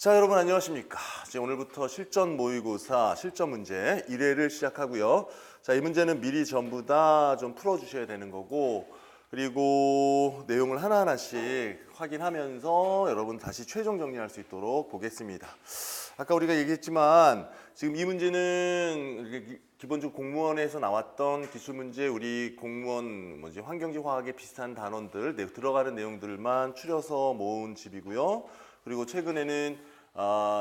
자, 여러분 안녕하십니까? 이제 오늘부터 실전 모의고사 실전 문제 1회를 시작하고요. 자, 이 문제는 미리 전부 다 좀 풀어주셔야 되는 거고, 그리고 내용을 하나하나씩 확인하면서 여러분 다시 최종 정리할 수 있도록 보겠습니다. 아까 우리가 얘기했지만 지금 이 문제는 기본적으로 공무원에서 나왔던 기출 문제, 우리 공무원 환경지 화학에 비슷한 단원들 들어가는 내용들만 추려서 모은 집이고요. 그리고 최근에는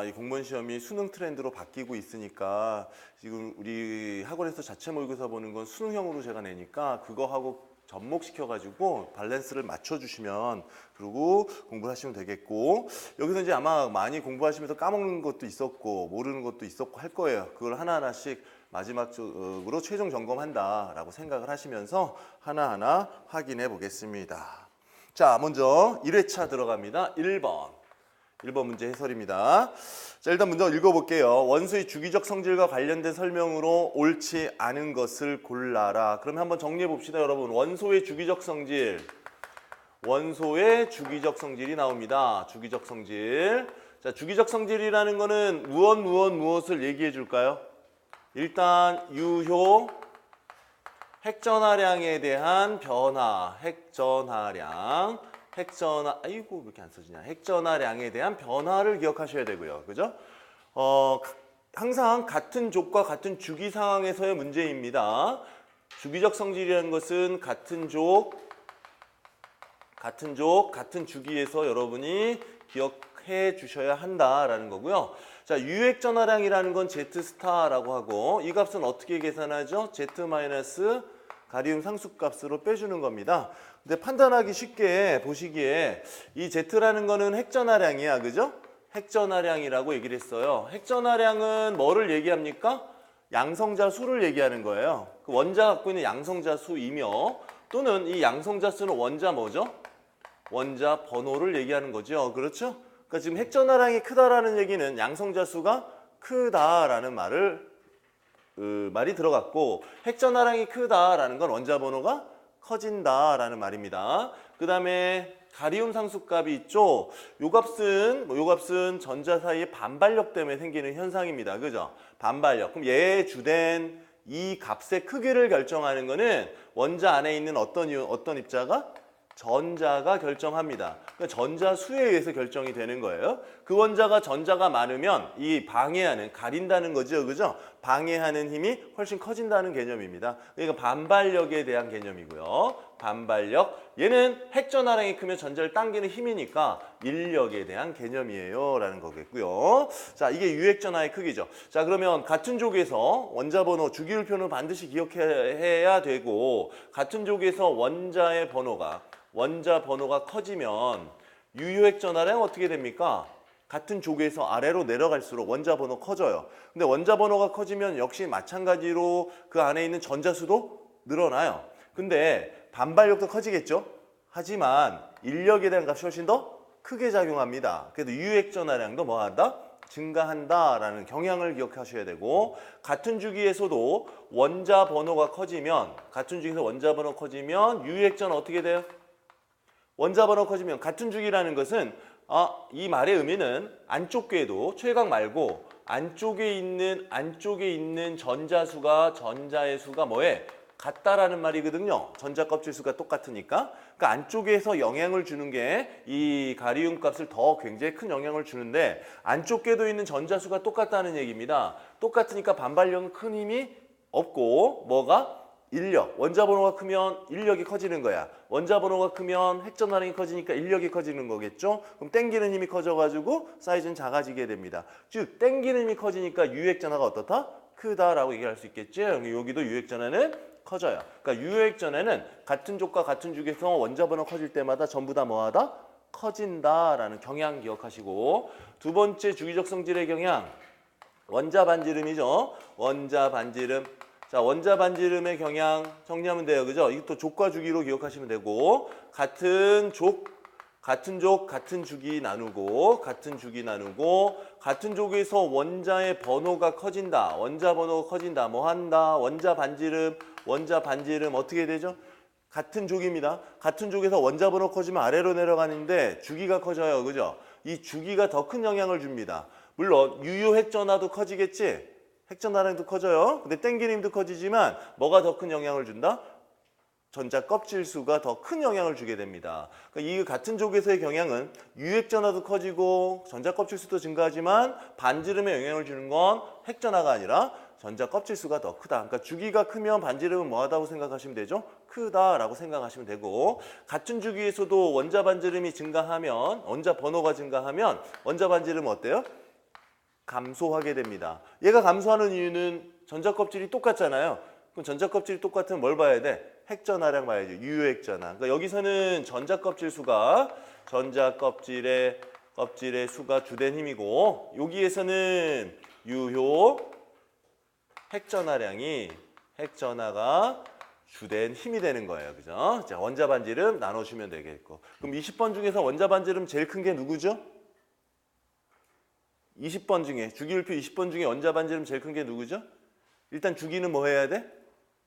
이 공무원 시험이 수능 트렌드로 바뀌고 있으니까 지금 우리 학원에서 자체 모의고사 보는 건 수능형으로 제가 내니까 그거하고 접목시켜가지고 밸런스를 맞춰주시면 그리고 공부를 하시면 되겠고, 여기서 이제 아마 많이 공부하시면서 까먹는 것도 있었고 모르는 것도 있었고 할 거예요. 그걸 하나하나씩 마지막으로 최종 점검한다라고 생각을 하시면서 하나하나 확인해 보겠습니다. 자, 먼저 1회차 들어갑니다. 1번 문제 해설입니다. 자, 일단 먼저 읽어볼게요. 원소의 주기적 성질과 관련된 설명으로 옳지 않은 것을 골라라. 그럼 한번 정리해 봅시다, 여러분. 원소의 주기적 성질. 원소의 주기적 성질이 나옵니다. 주기적 성질. 자, 주기적 성질이라는 거는 무엇을 얘기해 줄까요? 일단 유효 핵전하량에 대한 변화. 아이고 왜 이렇게 안 써지냐. 핵전하량에 대한 변화를 기억하셔야 되고요. 그죠? 항상 같은 족과 같은 주기 상황에서의 문제입니다. 주기적 성질이라는 것은 같은 주기에서 여러분이 기억해 주셔야 한다라는 거고요. 자, 유핵전하량이라는 건 Z 스타라고 하고, 이 값은 어떻게 계산하죠? Z 마이너스 가리움 상수값으로 빼주는 겁니다. 근데 판단하기 쉽게 보시기에 이 Z라는 거는 핵전하량이야. 그죠? 핵전하량이라고 얘기를 했어요. 핵전하량은 뭐를 얘기합니까? 양성자 수를 얘기하는 거예요. 그 원자가 갖고 있는 양성자 수이며, 또는 이 양성자 수는 원자 뭐죠? 원자 번호를 얘기하는 거죠. 그렇죠? 그러니까 지금 핵전하량이 크다라는 얘기는 양성자 수가 크다라는 말이 들어갔고, 핵전하량이 크다라는 건 원자 번호가 커진다라는 말입니다. 그 다음에 가리움 상수값이 있죠. 요 값은 전자 사이의 반발력 때문에 생기는 현상입니다. 그죠? 반발력. 그럼 얘에 주된 이 값의 크기를 결정하는 거는 원자 안에 있는 어떤 입자가? 전자가 결정합니다. 그러니까 전자 수에 의해서 결정이 되는 거예요. 그 원자가 전자가 많으면 이 가린다는 거죠. 그죠? 방해하는 힘이 훨씬 커진다는 개념입니다. 그러니까 반발력에 대한 개념이고요. 반발력. 얘는 핵전하량이 크면 전자를 당기는 힘이니까 인력에 대한 개념이에요. 라는 거겠고요. 자, 이게 유핵전하의 크기죠. 자, 그러면 같은 족에서 원자 번호, 주기율표는 반드시 기억해야 되고, 같은 족에서 원자 번호가 커지면 유효핵전하량 어떻게 됩니까? 같은 족에서 아래로 내려갈수록 원자 번호 커져요. 근데 원자 번호가 커지면 역시 마찬가지로 그 안에 있는 전자수도 늘어나요. 근데 반발력도 커지겠죠? 하지만 인력에 대한 값이 훨씬 더 크게 작용합니다. 그래도 유효핵전하량도 뭐한다? 증가한다라는 경향을 기억하셔야 되고, 같은 주기에서도 원자 번호가 커지면 유효핵전은 어떻게 돼요? 원자 번호 커지면 같은 주기라는 것은 이 말의 의미는 안쪽 궤도 최각 말고 안쪽에 있는 전자의 수가 뭐에? 같다라는 말이거든요. 전자 껍질 수가 똑같으니까. 그러니까 안쪽에서 영향을 주는 게 이 가리움 값을 더 굉장히 큰 영향을 주는데, 안쪽 궤도에 있는 전자 수가 똑같다는 얘기입니다. 똑같으니까 반발력은 큰 힘이 없고, 뭐가? 인력. 원자 번호가 크면 인력이 커지는 거야. 원자 번호가 크면 핵전하량이 커지니까 인력이 커지는 거겠죠? 그럼 땡기는 힘이 커져가지고 사이즈는 작아지게 됩니다. 즉 땡기는 힘이 커지니까 유핵전하가 어떻다? 크다라고 얘기할 수 있겠죠? 여기도 유핵전하는 커져요. 그러니까 유핵전하는 같은 족과 같은 주기에서 원자 번호 커질 때마다 전부 다 뭐하다? 커진다라는 경향 기억하시고, 두 번째 주기적 성질의 경향, 원자 반지름이죠. 원자 반지름. 자, 원자 반지름의 경향 정리하면 돼요. 그죠? 이것도 족과 주기로 기억하시면 되고, 같은 주기 나누고, 같은 족에서 원자의 번호가 커진다. 원자 번호가 커진다. 뭐 한다? 원자 반지름 어떻게 되죠? 같은 족입니다. 같은 족에서 원자 번호 커지면 아래로 내려가는데 주기가 커져요. 그죠? 이 주기가 더 큰 영향을 줍니다. 물론 유효 핵전화도 커지겠지. 핵전화량도 커져요. 근데 땡기는 힘도 커지지만 뭐가 더 큰 영향을 준다? 전자 껍질 수가 더 큰 영향을 주게 됩니다. 그러니까 이 같은 족에서의 경향은 유핵전화도 커지고 전자 껍질 수도 증가하지만 반지름에 영향을 주는 건 핵전화가 아니라 전자 껍질 수가 더 크다. 그러니까 주기가 크면 반지름은 뭐하다고 생각하시면 되죠? 크다라고 생각하시면 되고, 같은 주기에서도 원자 반지름이 증가하면, 원자 번호가 증가하면 원자 반지름은 어때요? 감소하게 됩니다. 얘가 감소하는 이유는 전자 껍질이 똑같잖아요. 그럼 전자 껍질이 똑같으면 뭘 봐야 돼? 핵전화량 봐야죠. 유효핵전화. 그러니까 여기서는 전자 껍질 수가 껍질의 수가 주된 힘이고, 여기에서는 유효 핵전화가 주된 힘이 되는 거예요. 그죠? 자, 원자 반지름 나누시면 되겠고. 그럼 20번 중에서 원자 반지름 제일 큰 게 누구죠? 20번 중에, 주기율표 20번 중에 원자 반지름 제일 큰 게 누구죠? 일단 주기는 뭐 해야 돼?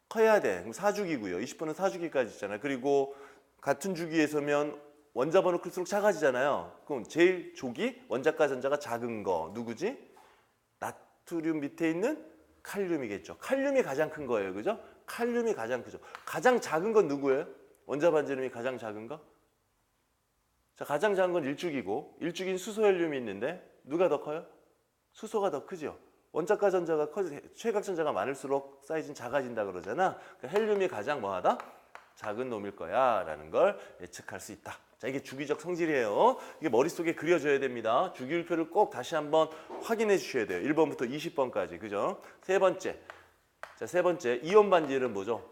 커야 돼. 그럼 4주기고요. 20번은 4주기까지 있잖아요. 그리고 같은 주기에서면 원자 번호 클수록 작아지잖아요. 그럼 제일 조기, 원자과 전자가 작은 거 누구지? 나트륨 밑에 있는 칼륨이겠죠. 칼륨이 가장 큰 거예요. 그죠? 칼륨이 가장 크죠. 가장 작은 건 누구예요? 원자 반지름이 가장 작은 거? 자, 가장 작은 건 1주기고 1주기는 수소 헬륨이 있는데 누가 더 커요? 수소가 더 크죠. 원자과 전자가 최각 전자가 많을수록 사이즈는 작아진다 그러잖아. 그러니까 헬륨이 가장 뭐하다? 작은 놈일 거야 라는 걸 예측할 수 있다. 자, 이게 주기적 성질이에요. 이게 머릿속에 그려져야 됩니다. 주기율표를 꼭 다시 한번 확인해 주셔야 돼요. 1번부터 20번까지. 그죠? 세 번째. 자, 세 번째. 이온 반지름 뭐죠?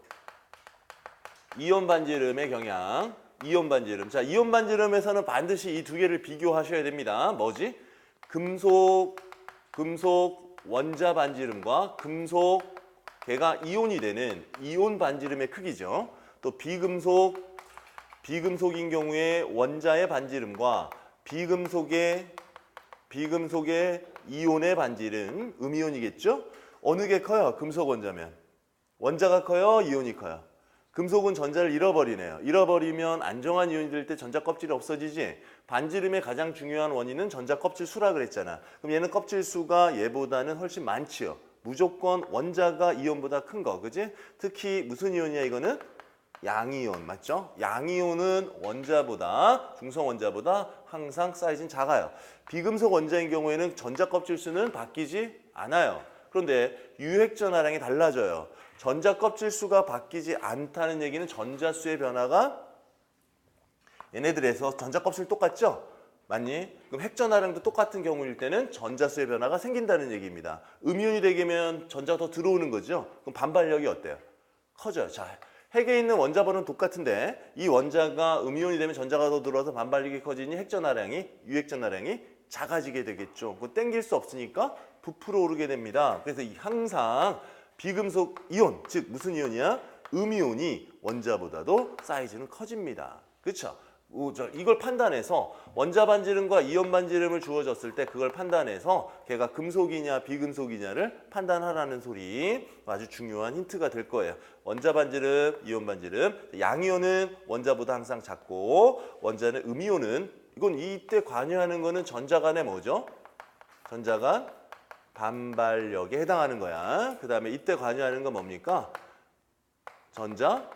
이온 반지름의 경향. 이온 반지름. 자, 이온 반지름에서는 반드시 이 두 개를 비교하셔야 됩니다. 뭐지? 금속 원자 반지름과 금속 걔가 이온이 되는 이온 반지름의 크기죠. 또 비금속인 경우에 원자의 반지름과 비금속의 이온의 반지름, 음이온이겠죠? 어느 게 커요? 금속 원자면. 원자가 커요? 이온이 커요? 금속은 전자를 잃어버리네요. 잃어버리면 안정한 이온이 될 때 전자 껍질이 없어지지. 반지름의 가장 중요한 원인은 전자 껍질 수라 그랬잖아. 그럼 얘는 껍질 수가 얘보다는 훨씬 많지요. 무조건 원자가 이온보다 큰 거, 그지? 특히 무슨 이온이야 이거는? 양이온, 맞죠? 양이온은 중성 원자보다 항상 사이즈는 작아요. 비금속 원자인 경우에는 전자 껍질 수는 바뀌지 않아요. 그런데 유핵전화량이 달라져요. 전자 껍질 수가 바뀌지 않다는 얘기는 전자수의 변화가 얘네들에서 전자 껍질 똑같죠? 맞니? 그럼 핵전화량도 똑같은 경우일 때는 전자수의 변화가 생긴다는 얘기입니다. 음이온이 되면 전자가 더 들어오는 거죠? 그럼 반발력이 어때요? 커져요. 자, 핵에 있는 원자 번호는 똑같은데 이 원자가 음이온이 되면 전자가 더 들어와서 반발력이 커지니 유핵전화량이 작아지게 되겠죠. 그거 땡길 수 없으니까 부풀어 오르게 됩니다. 그래서 항상 비금속 이온, 즉 무슨 이온이야? 음이온이 원자보다도 사이즈는 커집니다. 그렇죠? 이걸 판단해서 원자 반지름과 이온 반지름을 주어졌을 때 그걸 판단해서 걔가 금속이냐 비금속이냐를 판단하라는 소리, 아주 중요한 힌트가 될 거예요. 원자 반지름, 이온 반지름. 양이온은 원자보다 항상 작고 원자는 음이온은, 이건 이때 관여하는 거는 전자 간의 뭐죠? 전자 간 반발력에 해당하는 거야. 그 다음에 이때 관여하는 건 뭡니까? 전자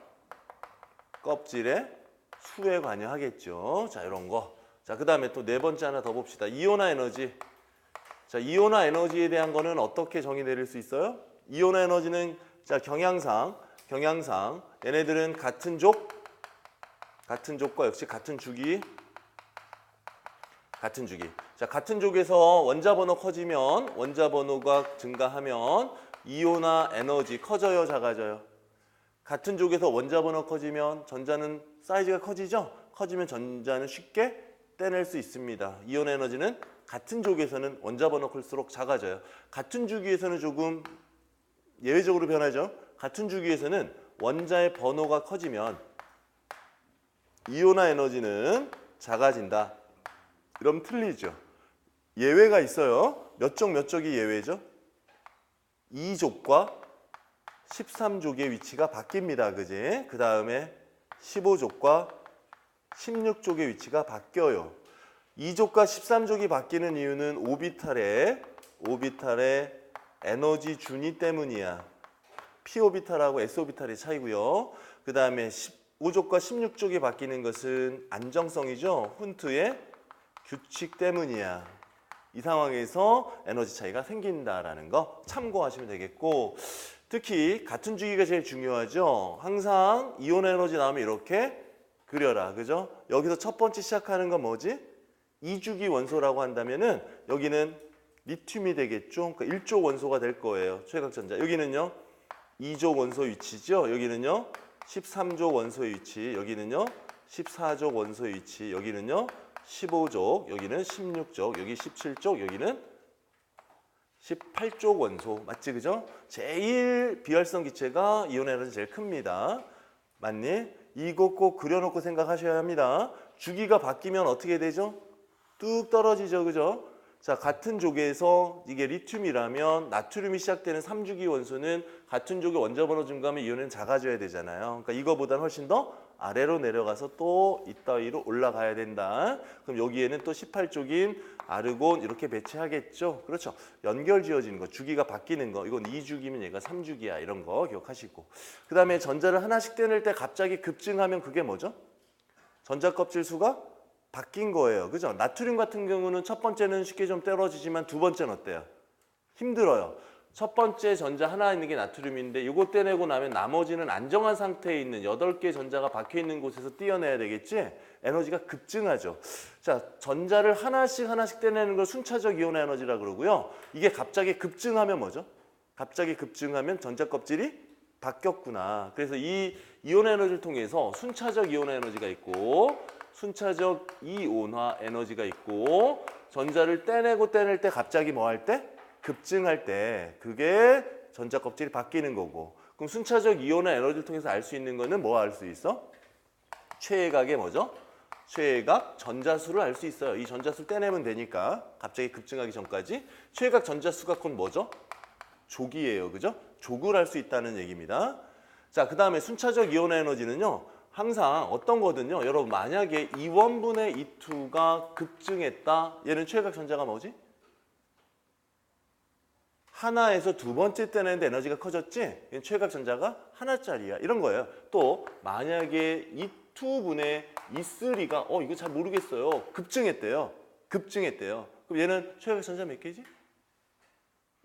껍질의 수에 관여하겠죠. 자, 이런 거. 자, 그 다음에 또 네 번째 하나 더 봅시다. 이온화 에너지. 자, 이온화 에너지에 대한 거는 어떻게 정의 내릴 수 있어요? 이온화 에너지는 자, 경향상 얘네들은 같은 족과 역시 같은 주기. 자, 같은 족에서 원자 번호 커지면, 원자 번호가 증가하면 이온화 에너지 커져요, 작아져요? 같은 족에서 원자 번호 커지면 전자는 사이즈가 커지죠? 커지면 전자는 쉽게 떼낼 수 있습니다. 이온 에너지는 같은 족에서는 원자 번호 클수록 작아져요. 같은 주기에서는 조금 예외적으로 변하죠. 같은 주기에서는 원자의 번호가 커지면 이온화 에너지는 작아진다. 이러면 틀리죠. 예외가 있어요. 몇 족이 예외죠? 2족과 13족의 위치가 바뀝니다. 그지? 그 다음에 15족과 16족의 위치가 바뀌어요. 2족과 13족이 바뀌는 이유는 오비탈의 에너지 준위 때문이야. p오비탈하고 s오비탈의 차이고요. 그 다음에 15족과 16족이 바뀌는 것은 안정성이죠. 훈트의 규칙 때문이야. 이 상황에서 에너지 차이가 생긴다라는 거 참고하시면 되겠고, 특히 같은 주기가 제일 중요하죠. 항상 이온 에너지 나오면 이렇게 그려라. 그죠? 여기서 첫 번째 시작하는 건 뭐지? 2주기 원소라고 한다면은 여기는 리튬이 되겠죠. 그러니까 1족 원소가 될 거예요. 최각전자. 여기는요. 2족 원소 위치죠. 여기는요. 13족 원소의 위치. 여기는요. 14족 원소의 위치. 여기는요. 15족. 여기는 16족. 여기 17족. 여기는 18족 원소. 맞지? 그죠? 제일 비활성 기체가 이온 에너지 제일 큽니다. 맞니? 이거 꼭 그려놓고 생각하셔야 합니다. 주기가 바뀌면 어떻게 되죠? 뚝 떨어지죠. 그죠? 자, 같은 족에서 이게 리튬이라면 나트륨이 시작되는 3주기 원소는 같은 족의 원자 번호 증가하면 이온은 작아져야 되잖아요. 그러니까 이거보다는 훨씬 더 아래로 내려가서 또 이따위로 올라가야 된다. 그럼 여기에는 또 18족인 아르곤 이렇게 배치하겠죠. 그렇죠. 연결 지어지는 거, 주기가 바뀌는 거. 이건 2주기면 얘가 3주기야. 이런 거 기억하시고. 그 다음에 전자를 하나씩 떼낼 때 갑자기 급증하면 그게 뭐죠? 전자 껍질 수가 바뀐 거예요. 그죠? 나트륨 같은 경우는 첫 번째는 쉽게 좀 떨어지지만 두 번째는 어때요? 힘들어요. 첫 번째 전자 하나 있는 게 나트륨인데 이거 떼내고 나면 나머지는 안정한 상태에 있는 8개 전자가 박혀 있는 곳에서 떼어내야 되겠지? 에너지가 급증하죠. 자, 전자를 하나씩 떼내는 걸 순차적 이온 에너지라고 그러고요. 이게 갑자기 급증하면 뭐죠? 갑자기 급증하면 전자 껍질이 바뀌었구나. 그래서 이 이온 에너지를 통해서 순차적 이온 에너지가 있고 순차적 이온화 에너지가 있고 전자를 떼내고 떼낼 때 갑자기 뭐 할 때? 급증할 때 그게 전자 껍질이 바뀌는 거고 그럼 순차적 이온화 에너지를 통해서 알 수 있는 거는 뭐 알 수 있어? 최애각의 뭐죠? 최애각 전자수를 알 수 있어요. 이 전자수를 떼내면 되니까 갑자기 급증하기 전까지 최애각 전자수가 곧 뭐죠? 족이에요. 그죠? 족을 알 수 있다는 얘기입니다. 자, 그 다음에 순차적 이온화 에너지는요. 항상 어떤 거든요. 여러분 만약에 2원분의 2가 급증했다. 얘는 최애각 전자가 뭐지? 하나에서 두 번째 떼내는데 에너지가 커졌지? 얘는 최애각 전자가 하나짜리야. 이런 거예요. 또 만약에 2분의 2,3가 이거 잘 모르겠어요. 급증했대요. 그럼 얘는 최애각 전자 몇 개지?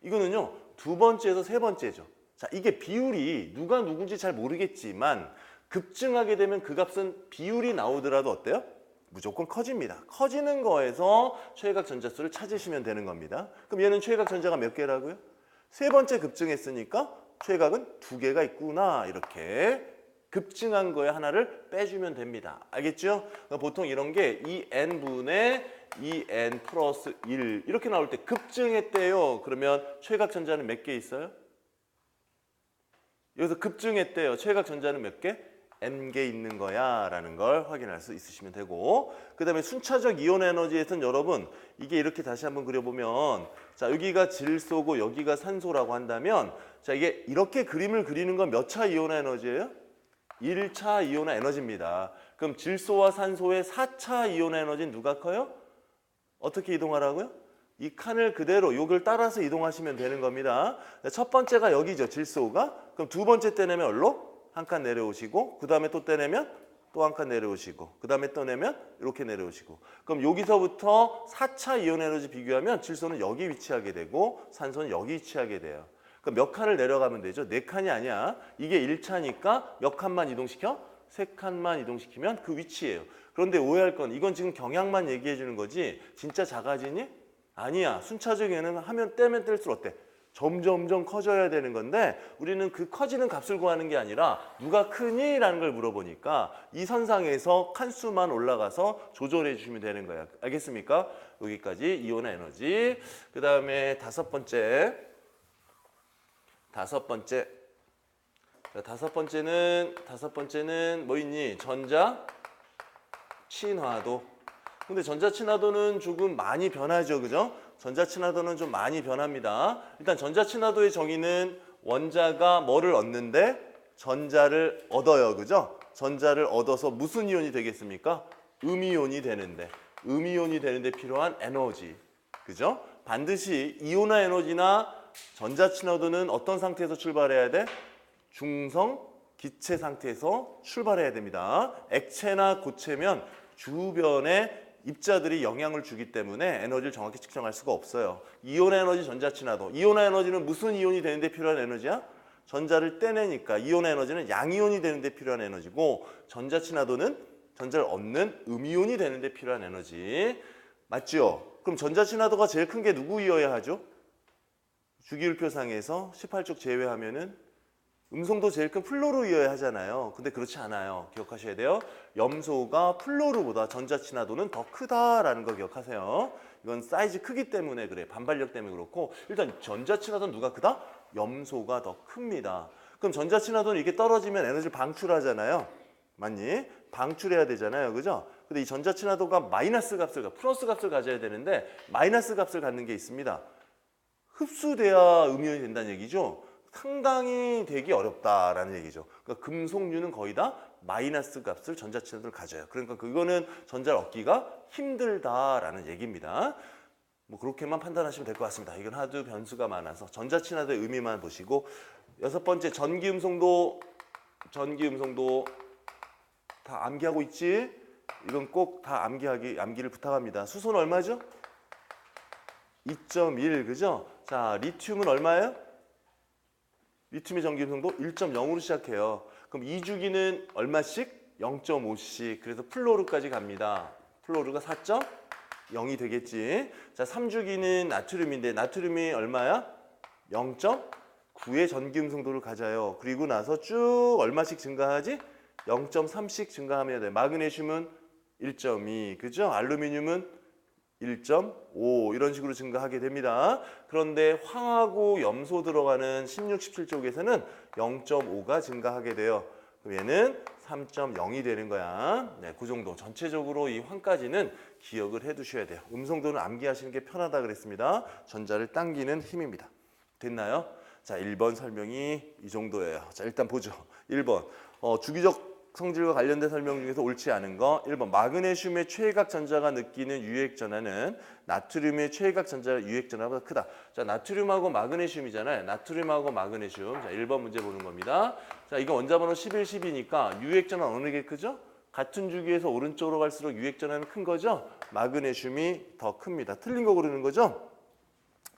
이거는요. 두 번째에서 세 번째죠. 자, 이게 비율이 누가 누군지 잘 모르겠지만 급증하게 되면 그 값은 비율이 나오더라도 어때요? 무조건 커집니다. 커지는 거에서 최애각 전자수를 찾으시면 되는 겁니다. 그럼 얘는 최애각 전자가 몇 개라고요? 세 번째 급증했으니까 최애각은 2개가 있구나. 이렇게 급증한 거에 하나를 빼주면 됩니다. 알겠죠? 보통 이런 게 2n분의 2n 플러스 1 이렇게 나올 때 급증했대요. 그러면 최애각 전자는 몇 개 있어요? 여기서 급증했대요. 최애각 전자는 몇 개? n개 있는 거야 라는 걸 확인할 수 있으시면 되고 그 다음에 순차적 이온 에너지에서는 여러분 이게 이렇게 다시 한번 그려보면 자 여기가 질소고 여기가 산소라고 한다면 자 이게 이렇게 그림을 그리는 건 몇 차 이온 에너지예요? 1차 이온 에너지입니다. 그럼 질소와 산소의 4차 이온 에너지는 누가 커요? 어떻게 이동하라고요? 이 칸을 그대로 요걸 따라서 이동하시면 되는 겁니다. 첫 번째가 여기죠. 질소가. 그럼 두 번째 떼내면 얼로? 한 칸 내려오시고 그 다음에 또 떼내면 또 한 칸 내려오시고 그 다음에 떼내면 이렇게 내려오시고 그럼 여기서부터 4차 이온 에너지 비교하면 질소는 여기 위치하게 되고 산소는 여기 위치하게 돼요. 그럼 몇 칸을 내려가면 되죠? 4칸이 아니야. 이게 1차니까 몇 칸만 이동시켜? 3칸만 이동시키면 그 위치예요. 그런데 오해할 건 이건 지금 경향만 얘기해 주는 거지 진짜 작아지니? 아니야. 순차적에는 하면 떼면 뗄수록 어때? 점점점 커져야 되는 건데 우리는 그 커지는 값을 구하는 게 아니라 누가 크니? 라는 걸 물어보니까 이 선상에서 칸수만 올라가서 조절해 주시면 되는 거예요. 알겠습니까? 여기까지 이온 에너지. 그 다음에 다섯 번째는 뭐 있니? 전자 친화도. 근데 전자 친화도는 조금 많이 변하죠. 그죠? 전자 친화도는 좀 많이 변합니다. 일단 전자 친화도의 정의는 원자가 뭐를 얻는데 전자를 얻어요. 그죠? 전자를 얻어서 무슨 이온이 되겠습니까? 음이온이 되는데 음이온이 되는데 필요한 에너지. 그죠? 반드시 이온화 에너지나 전자친화도는 어떤 상태에서 출발해야 돼? 중성 기체 상태에서 출발해야 됩니다. 액체나 고체면 주변에 입자들이 영향을 주기 때문에 에너지를 정확히 측정할 수가 없어요. 이온화 에너지, 전자친화도. 이온화 에너지는 무슨 이온이 되는데 필요한 에너지야? 전자를 떼내니까 이온화 에너지는 양이온이 되는데 필요한 에너지고, 전자친화도는 전자를 얻는 음이온이 되는데 필요한 에너지. 맞죠? 그럼 전자친화도가 제일 큰 게 누구이어야 하죠? 주기율표상에서 18쪽 제외하면은 음성도 제일 큰 플로르이어야 하잖아요. 근데 그렇지 않아요. 기억하셔야 돼요. 염소가 플로르보다 전자친화도는 더 크다라는 거 기억하세요. 이건 사이즈 크기 때문에 그래. 반발력 때문에 그렇고, 일단 전자친화도는 누가 크다? 염소가 더 큽니다. 그럼 전자친화도는 이게 떨어지면 에너지를 방출하잖아요. 맞니? 방출해야 되잖아요. 그죠? 근데 이 전자친화도가 마이너스 값을, 플러스 값을 가져야 되는데 마이너스 값을 갖는 게 있습니다. 흡수돼야 음이온이 된다는 얘기죠. 상당히 되기 어렵다라는 얘기죠. 그러니까 금속류는 거의 다 마이너스 값을 전자친화도를 가져요. 그러니까 그거는 전자를 얻기가 힘들다라는 얘기입니다. 뭐 그렇게만 판단하시면 될 것 같습니다. 이건 하도 변수가 많아서 전자친화도의 의미만 보시고, 여섯 번째 전기음성도 다 암기하고 있지? 이건 꼭 다 암기를 부탁합니다. 수소는 얼마죠? 2.1, 그죠? 자, 리튬은 얼마예요? 리튬의 전기음성도 1.0으로 시작해요. 그럼 2주기는 얼마씩? 0.5씩. 그래서 플로르까지 갑니다. 플로르가 4.0이 되겠지. 자, 3주기는 나트륨인데 나트륨이 얼마야? 0.9의 전기음성도를 가져요. 그리고 나서 쭉 얼마씩 증가하지? 0.3씩 증가하면 돼. 마그네슘은 1.2, 그죠? 알루미늄은 1.5 이런 식으로 증가하게 됩니다. 그런데 황하고 염소 들어가는 16, 17쪽에서는 0.5가 증가하게 돼요. 그럼 얘는 3.0이 되는 거야. 네, 그 정도. 전체적으로 이 황까지는 기억을 해두셔야 돼요. 음성도는 암기하시는 게 편하다 그랬습니다. 전자를 당기는 힘입니다. 됐나요? 자, 1번 설명이 이 정도예요. 자, 일단 보죠. 1번 주기적 성질과 관련된 설명 중에서 옳지 않은 거. 1번 마그네슘의 최외각 전자가 느끼는 유액 전하는 나트륨의 최외각 전자 유액 전하보다 크다. 자, 나트륨하고 마그네슘이잖아요. 나트륨하고 마그네슘. 자, 1번 문제 보는 겁니다. 자, 이거 원자번호 11, 12니까 유액 전하 어느 게 크죠? 같은 주기에서 오른쪽으로 갈수록 유액 전하는 큰 거죠? 마그네슘이 더 큽니다. 틀린 거 고르는 거죠?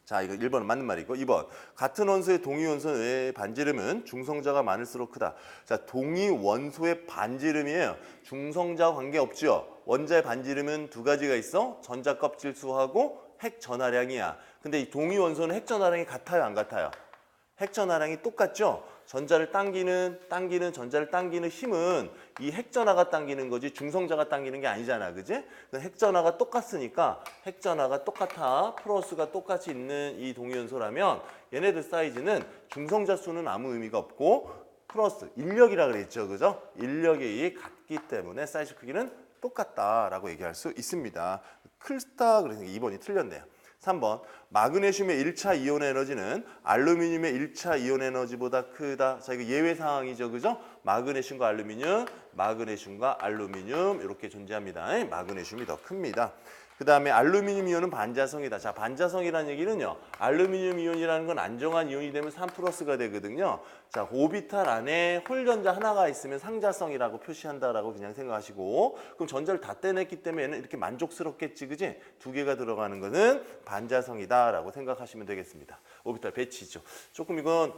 자, 이거 1번은 맞는 말이고, 2번 같은 원소의 동위원소의 반지름은 중성자가 많을수록 크다. 자, 동위원소의 반지름이에요. 중성자와 관계없죠. 원자의 반지름은 두 가지가 있어. 전자 껍질 수하고 핵 전하량이야. 근데 이 동위원소는 핵 전하량이 같아요, 안 같아요? 핵 전하량이 똑같죠? 전자를 당기는 전자를 당기는 힘은 이 핵전하가 당기는 거지 중성자가 당기는 게 아니잖아, 그지? 핵전하가 똑같으니까 핵전하가 똑같아, 플러스가 똑같이 있는 이 동위원소라면 얘네들 사이즈는 중성자 수는 아무 의미가 없고 플러스 인력이라 그랬죠, 그죠? 인력이 같기 때문에 사이즈 크기는 똑같다라고 얘기할 수 있습니다. 클스타 그래서 2번이 틀렸네요. 3번 마그네슘의 1차 이온 에너지는 알루미늄의 1차 이온 에너지보다 크다. 자, 이거 예외 사항이죠, 그죠? 마그네슘과 알루미늄 이렇게 존재합니다. 마그네슘이 더 큽니다. 그 다음에 알루미늄 이온은 반자성이다. 자, 반자성이라는 얘기는요, 알루미늄 이온이라는 건 안정한 이온이 되면 3 플러스가 되거든요. 자, 오비탈 안에 홀전자 하나가 있으면 상자성이라고 표시한다라고 그냥 생각하시고, 그럼 전자를 다 떼냈기 때문에 얘는 이렇게 만족스럽겠지, 그지? 두 개가 들어가는 거는 반자성이다라고 생각하시면 되겠습니다. 오비탈 배치죠. 조금 이거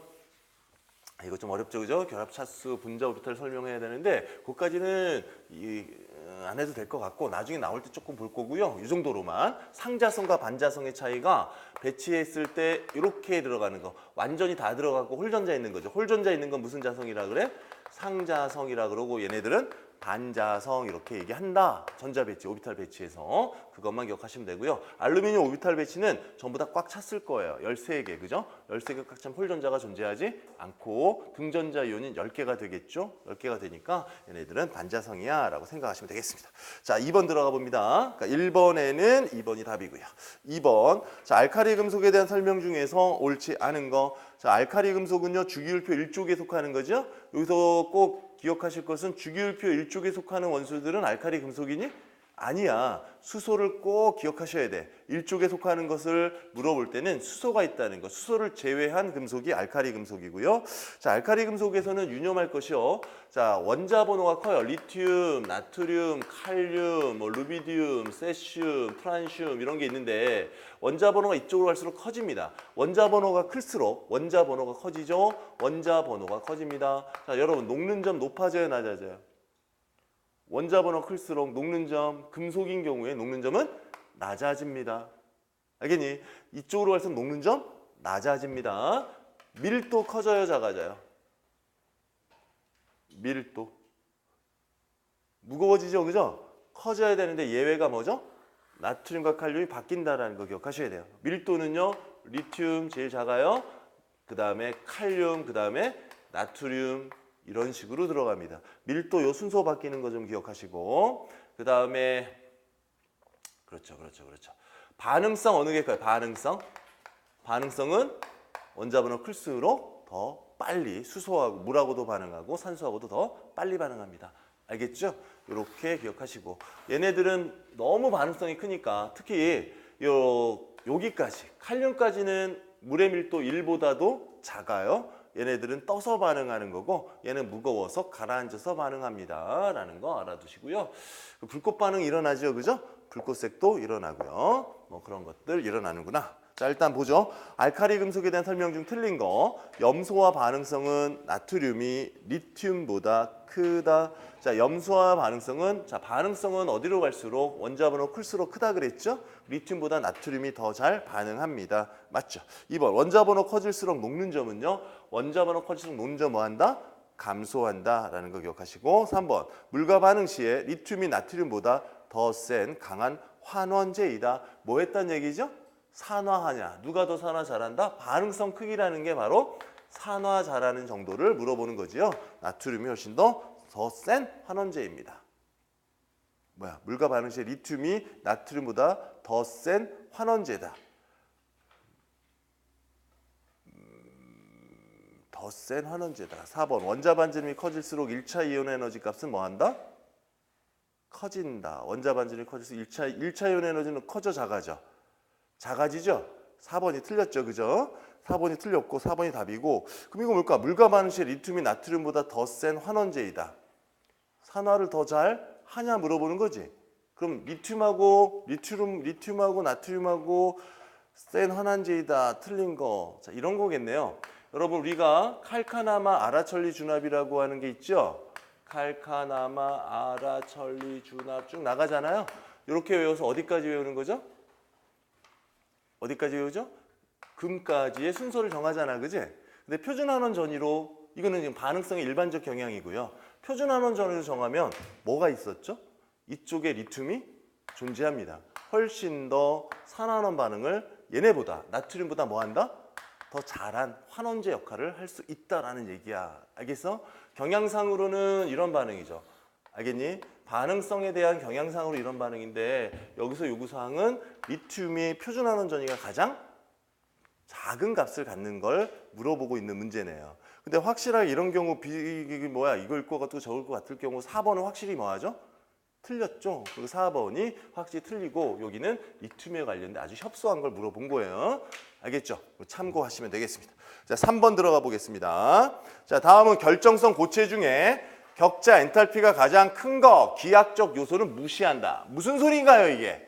좀 어렵죠, 그죠? 결합 차수 분자 오비탈 설명해야 되는데 그것까지는 안 해도 될 것 같고 나중에 나올 때 조금 볼 거고요. 이 정도로만 상자성과 반자성의 차이가 배치했을 때 이렇게 들어가는 거 완전히 다 들어가고 홀전자 있는 거죠. 홀전자 있는 건 무슨 자성이라 그래? 상자성이라 그러고 얘네들은 반자성 이렇게 얘기한다. 전자 배치, 오비탈 배치에서 그것만 기억하시면 되고요. 알루미늄 오비탈 배치는 전부 다 꽉 찼을 거예요. 13개, 그죠? 13개 꽉 찬 홀전자가 존재하지 않고 등전자 이온이 10개가 되겠죠? 10개가 되니까 얘네들은 반자성이야 라고 생각하시면 되겠습니다. 자, 2번 들어가 봅니다. 그러니까 1번에는 2번이 답이고요. 2번, 자, 알카리 금속에 대한 설명 중에서 옳지 않은 거. 자, 알카리 금속은요, 주기율표 1쪽에 속하는 거죠? 여기서 꼭 기억하실 것은 주기율표 1쪽에 속하는 원소들은 알카리 금속이니? 아니야. 수소를 꼭 기억하셔야 돼. 일족에 속하는 것을 물어볼 때는 수소가 있다는 거. 수소를 제외한 금속이 알카리 금속이고요. 자, 알카리 금속에서는 유념할 것이요. 자, 원자 번호가 커요. 리튬, 나트륨, 칼륨, 뭐 루비디움, 세슘, 프란슘 이런 게 있는데 원자 번호가 이쪽으로 갈수록 커집니다. 원자 번호가 클수록 원자 번호가 커지죠. 원자 번호가 커집니다. 자, 여러분 녹는 점 높아져요, 낮아져요? 원자 번호 클수록 녹는 점, 금속인 경우에 녹는 점은 낮아집니다. 알겠니? 이쪽으로 갈수록 녹는 점 낮아집니다. 밀도 커져요, 작아져요? 밀도. 무거워지죠, 그죠? 커져야 되는데 예외가 뭐죠? 나트륨과 칼륨이 바뀐다라는 거 기억하셔야 돼요. 밀도는요, 리튬 제일 작아요. 그 다음에 칼륨, 그 다음에 나트륨. 이런 식으로 들어갑니다. 밀도 요 순서 바뀌는 거 좀 기억하시고 그 다음에 그렇죠. 반응성 어느 게 클까요? 반응성은 원자 번호 클수록 더 빨리 수소하고 물하고도 반응하고 산소하고도 더 빨리 반응합니다. 알겠죠? 이렇게 기억하시고 얘네들은 너무 반응성이 크니까 특히 여기까지 칼륨까지는 물의 밀도 1보다도 작아요. 얘네들은 떠서 반응하는 거고 얘는 무거워서 가라앉아서 반응합니다 라는 거 알아두시고요. 불꽃 반응 일어나죠, 그죠? 불꽃색도 일어나고요. 뭐 그런 것들 일어나는구나. 자, 일단 보죠. 알카리 금속에 대한 설명 중 틀린 거. 염소와 반응성은 나트륨이 리튬보다 크다. 자, 염소와 반응성은 반응성은 어디로 갈수록 원자 번호 클수록 크다 그랬죠? 리튬보다 나트륨이 더 잘 반응합니다. 맞죠? 2번 원자 번호 커질수록 녹는 점은요. 원자 번호 커질수록 녹는 점 뭐 한다? 감소한다 라는 거 기억하시고 3번 물과 반응 시에 리튬이 나트륨보다 더 센 강한 환원제이다. 뭐 했단 얘기죠? 산화하냐. 누가 더 산화 잘한다? 반응성 크기라는 게 바로 산화 잘하는 정도를 물어보는 거지요. 나트륨이 훨씬 더 센 환원제입니다. 물과 반응 시에 리튬이 나트륨보다 더 센 환원제다. 더 센 환원제다. 4번 원자 반지름이 커질수록 1차 이온 에너지 값은 뭐 한다? 커진다. 원자 반지름이 커질수록 1차 이온 에너지는 커져 작아져? 작아지죠? 4번이 틀렸죠, 그죠? 4번이 틀렸고 4번이 답이고 그럼 이거 뭘까? 물과 반응 시에 리튬이 나트륨보다 더 센 환원제이다. 산화를 더 잘 하냐 물어보는 거지. 그럼 리튬하고 나트륨하고 센 환원제이다. 틀린 거. 자, 이런 거겠네요. 여러분 우리가 칼카나마 아라철리 준합이라고 하는 게 있죠? 칼카나마 아라철리 준합 쭉 나가잖아요. 이렇게 외워서 어디까지 외우는 거죠? 어디까지 외우죠? 금까지의 순서를 정하잖아, 그지? 근데 표준환원 전위로 이거는 지금 반응성의 일반적 경향이고요. 표준환원 전위로 정하면 뭐가 있었죠? 이쪽에 리튬이 존재합니다. 훨씬 더 산환원 반응을 얘네보다 나트륨보다 뭐 한다? 더 잘한 환원제 역할을 할 수 있다라는 얘기야. 알겠어? 경향상으로는 이런 반응이죠. 알겠니? 반응성에 대한 경향상으로 이런 반응인데 여기서 요구사항은 리튬이 표준환원 전위가 가장 작은 값을 갖는 걸 물어보고 있는 문제네요. 근데 확실하게 이런 경우 이걸 것 같고 저걸 것 같을 경우 4번은 확실히 뭐하죠? 틀렸죠. 그리고 4번이 확실히 틀리고 여기는 리튬에 관련된 아주 협소한 걸 물어본 거예요. 알겠죠? 참고하시면 되겠습니다. 자, 3번 들어가 보겠습니다. 자, 다음은 결정성 고체 중에 격자 엔탈피가 가장 큰 거, 기하적 요소는 무시한다. 무슨 소리인가요, 이게?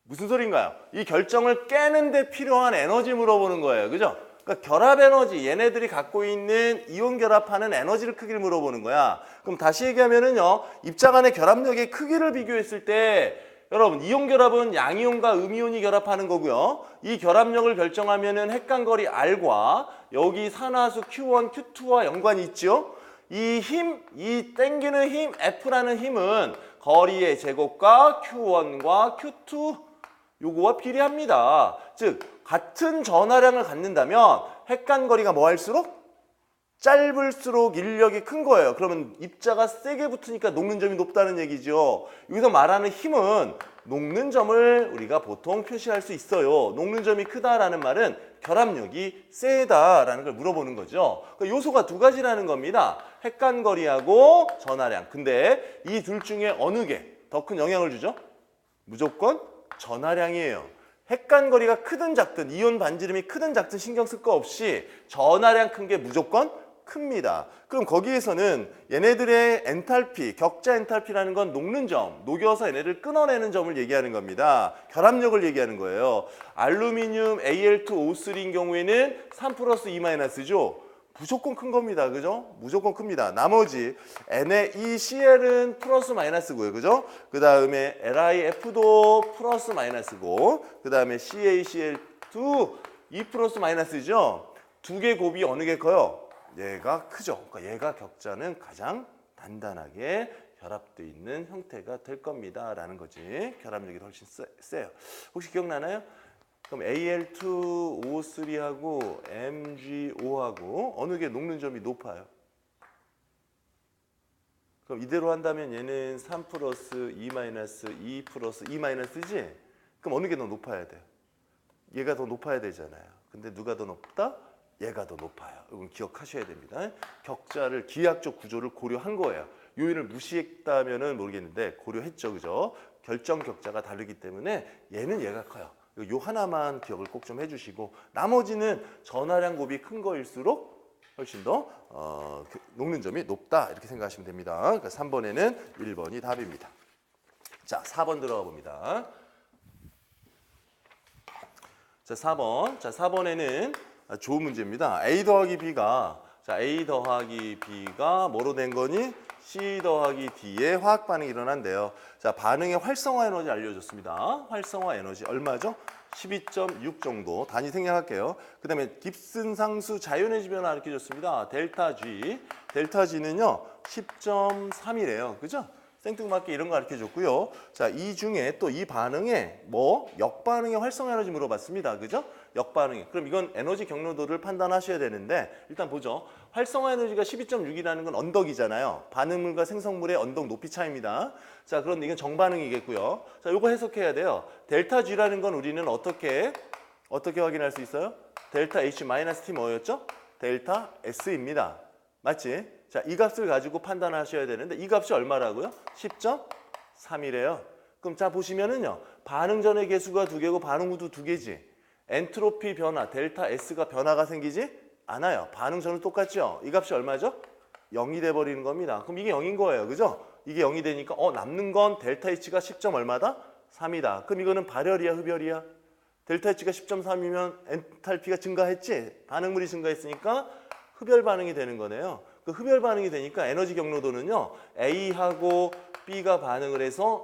무슨 소리인가요? 이 결정을 깨는 데 필요한 에너지 물어보는 거예요. 그죠? 그러니까 결합 에너지, 얘네들이 갖고 있는 이온 결합하는 에너지를 크기를 물어보는 거야. 그럼 다시 얘기하면은요, 입자 간의 결합력의 크기를 비교했을 때 여러분 이온 결합은 양이온과 음이온이 결합하는 거고요. 이 결합력을 결정하면은 핵간거리 R과 여기 산화수 Q1, Q2와 연관이 있죠. 이 땡기는 힘 F라는 힘은 거리의 제곱과 Q1과 Q2 요거와 비례합니다. 즉 같은 전하량을 갖는다면 핵간거리가 뭐 할수록? 짧을수록 인력이 큰 거예요. 그러면 입자가 세게 붙으니까 녹는 점이 높다는 얘기죠. 여기서 말하는 힘은 녹는 점을 우리가 보통 표시할 수 있어요. 녹는 점이 크다라는 말은 결합력이 세다라는 걸 물어보는 거죠. 그러니까 요소가 두 가지라는 겁니다. 핵간거리하고 전하량. 근데 이 둘 중에 어느 게 더 큰 영향을 주죠? 무조건 전하량이에요. 핵간거리가 크든 작든 이온 반지름이 크든 작든 신경 쓸 거 없이 전하량 큰 게 무조건 큽니다. 그럼 거기에서는 얘네들의 엔탈피, 격자 엔탈피라는 건 녹는 점, 녹여서 얘네를 끊어내는 점을 얘기하는 겁니다. 결합력을 얘기하는 거예요. 알루미늄 Al2O3인 경우에는 3 플러스 2-죠. 무조건 큰 겁니다. 그죠? 무조건 큽니다. 나머지 NaCl은 플러스 마이너스고요. 그죠? 그 다음에 LiF도 플러스 마이너스고, 그 다음에 CaCl2 2 플러스 마이너스죠. 두 개 곱이 어느 게 커요? 얘가 크죠. 그러니까 얘가 격자는 가장 단단하게 결합되어 있는 형태가 될 겁니다. 라는 거지. 결합력이 훨씬 세요. 혹시 기억나나요? 그럼 Al2O3하고 MgO하고 어느 게 녹는 점이 높아요? 그럼 이대로 한다면 얘는 3 플러스 2 마이너스 2 플러스 2 마이너스지? 그럼 어느 게 더 높아야 돼요? 얘가 더 높아야 되잖아요. 근데 누가 더 높다? 얘가 더 높아요. 이건 기억하셔야 됩니다. 격자를 기하학적 구조를 고려한 거예요. 요인을 무시했다면은 모르겠는데 고려했죠, 그죠? 결정 격자가 다르기 때문에 얘는 얘가 커요. 요 하나만 기억을 꼭 좀 해주시고 나머지는 전하량 곱이 큰 거일수록 훨씬 더 녹는 점이 높다 이렇게 생각하시면 됩니다. 그러니까 3번에는 1번이 답입니다. 자, 4번 들어가 봅니다. 자, 4번. 자, 4번에는 좋은 문제입니다. A 더하기 B가 뭐로 된 거니? C 더하기 D의 화학 반응이 일어난대요. 자, 반응의 활성화 에너지 알려줬습니다. 활성화 에너지 얼마죠? 12.6 정도. 단위 생략할게요. 그 다음에 깁슨 상수 자연에너지 변화 이렇게 줬습니다. 델타 G. 델타 G는요, 10.3이래요. 그죠? 생뚱맞게 이런 거 가르쳐줬고요. 자, 이 중에 또 이 반응에 역반응의 활성화 에너지 물어봤습니다. 그죠? 역반응이. 그럼 이건 에너지 경로도를 판단하셔야 되는데 일단 보죠. 활성화 에너지가 12.6이라는 건 언덕이잖아요. 반응물과 생성물의 언덕 높이 차이입니다. 자, 그런데 이건 정반응이겠고요. 자, 요거 해석해야 돼요. 델타 G라는 건 우리는 어떻게 확인할 수 있어요? 델타 H 마이너스 T 뭐였죠? 델타 S입니다. 맞지? 자, 이 값을 가지고 판단하셔야 되는데 이 값이 얼마라고요? 10.3이래요. 그럼 자 보시면은요. 반응 전의 개수가 2개고 반응 후도 2개지. 엔트로피 변화, 델타 S가 변화가 생기지 않아요. 반응 전은 똑같죠? 이 값이 얼마죠? 0이 돼 버리는 겁니다. 그럼 이게 0인 거예요. 그죠? 이게 0이 되니까 남는 건 델타 H가 10점 얼마다? 3이다. 그럼 이거는 발열이야, 흡열이야? 델타 H가 10.3이면 엔탈피가 증가했지? 반응물이 증가했으니까 흡열 반응이 되는 거네요. 그 흡열 반응이 되니까 에너지 경로도는요. A하고 B가 반응을 해서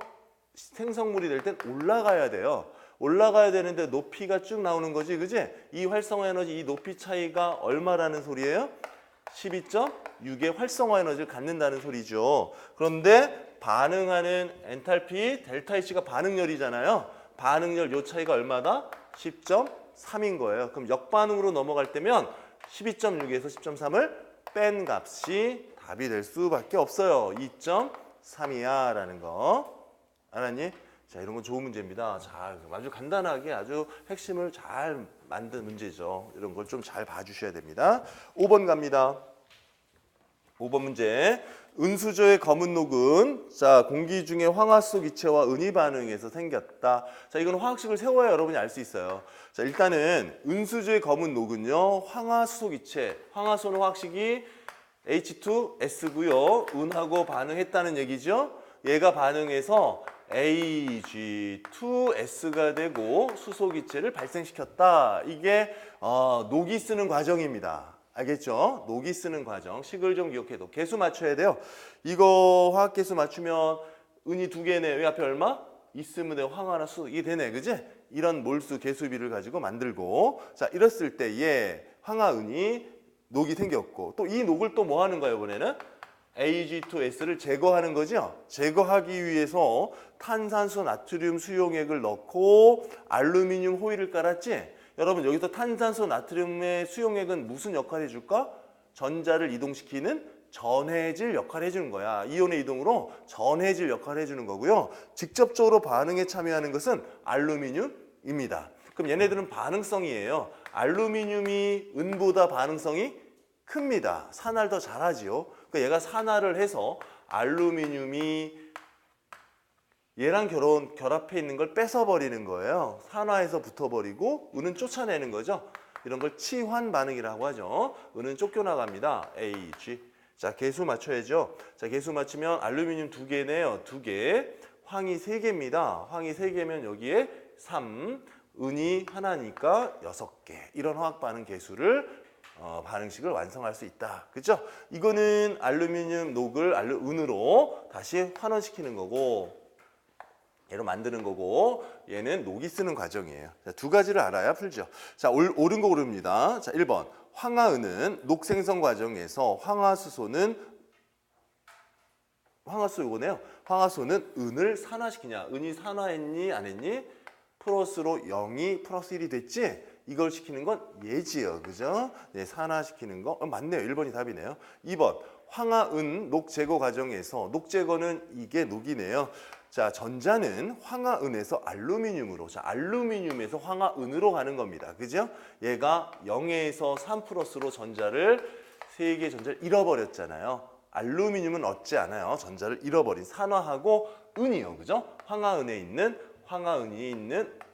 생성물이 될 땐 올라가야 돼요. 올라가야 되는데 높이가 쭉 나오는 거지, 그지? 이 활성화 에너지, 이 높이 차이가 얼마라는 소리예요? 12.6의 활성화 에너지를 갖는다는 소리죠. 그런데 반응하는 엔탈피, 델타 H가 반응열이잖아요. 반응열 요 차이가 얼마다? 10.3인 거예요. 그럼 역반응으로 넘어갈 때면 12.6에서 10.3을 뺀 값이 답이 될 수밖에 없어요. 2.3이야 라는 거. 알았니? 자, 이런 건 좋은 문제입니다. 자, 아주 간단하게 아주 핵심을 잘 만든 문제죠. 이런 걸 좀 잘 봐주셔야 됩니다. 5번 갑니다. 5번 문제. 은수저의 검은 녹은 공기 중에 황화수 기체와 은이 반응해서 생겼다. 자, 이건 화학식을 세워야 여러분이 알 수 있어요. 자, 일단은 은수저의 검은 녹은요, 황화수 기체, 황화수는 화학식이 H2S고요. 은하고 반응했다는 얘기죠. 얘가 반응해서 Ag2S가 되고 수소 기체를 발생시켰다. 이게 녹이 쓰는 과정입니다. 알겠죠? 녹이 쓰는 과정. 식을 좀 기억해도 개수 맞춰야 돼요. 이거 화학개수 맞추면 은이 2개네. 왜 앞에 얼마? 있으면 돼. 황화나 수. 이게 되네. 그지? 이런 몰수 개수비를 가지고 만들고 자, 이랬을 때에 황화은이 녹이 생겼고 또 이 녹을 또 뭐 하는 거예요, 이번에는? Ag2S를 제거하는 거죠. 제거하기 위해서 탄산수 나트륨 수용액을 넣고 알루미늄 호일을 깔았지. 여러분 여기서 탄산수 나트륨의 수용액은 무슨 역할을 해줄까? 전자를 이동시키는 전해질 역할을 해주는 거야. 이온의 이동으로 전해질 역할을 해주는 거고요. 직접적으로 반응에 참여하는 것은 알루미늄입니다. 그럼 얘네들은 반응성이에요. 알루미늄이 은보다 반응성이 큽니다. 산화를 더 잘하지요. 그러니까 얘가 산화를 해서 알루미늄이 얘랑 결합해 있는 걸 뺏어버리는 거예요. 산화해서 붙어버리고 은은 쫓아내는 거죠. 이런 걸 치환 반응이라고 하죠. 은은 쫓겨나갑니다. AG. 자, 개수 맞춰야죠. 자, 개수 맞추면 알루미늄 2개네요. 2개. 황이 3개입니다. 황이 3개면 여기에 3, 은이 하나니까 6개. 이런 화학 반응 개수를 반응식을 완성할 수 있다. 그죠? 이거는 알루미늄 녹을 은으로 다시 환원시키는 거고, 얘로 만드는 거고, 얘는 녹이 쓰는 과정이에요. 자, 두 가지를 알아야 풀죠. 자, 옳은 거 고릅니다. 자, 1번. 황화은은 녹 생성 과정에서 황화수 이거네요. 황화수는 은을 산화시키냐? 은이 산화했니? 안 했니? 플러스로 0이 플러스 1이 됐지? 이걸 시키는 건 얘지요. 그죠? 네, 산화시키는 거. 맞네요. 1번이 답이네요. 2번. 황화은 녹 제거 과정에서 녹 제거는 이게 녹이네요. 자, 전자는 황화은에서 알루미늄으로, 자, 알루미늄에서 황화은으로 가는 겁니다. 그죠? 얘가 0에서 3 플러스로 세 개의 전자를 잃어버렸잖아요. 알루미늄은 얻지 않아요. 전자를 잃어버린 산화하고 은이요. 그죠? 황화은이 있는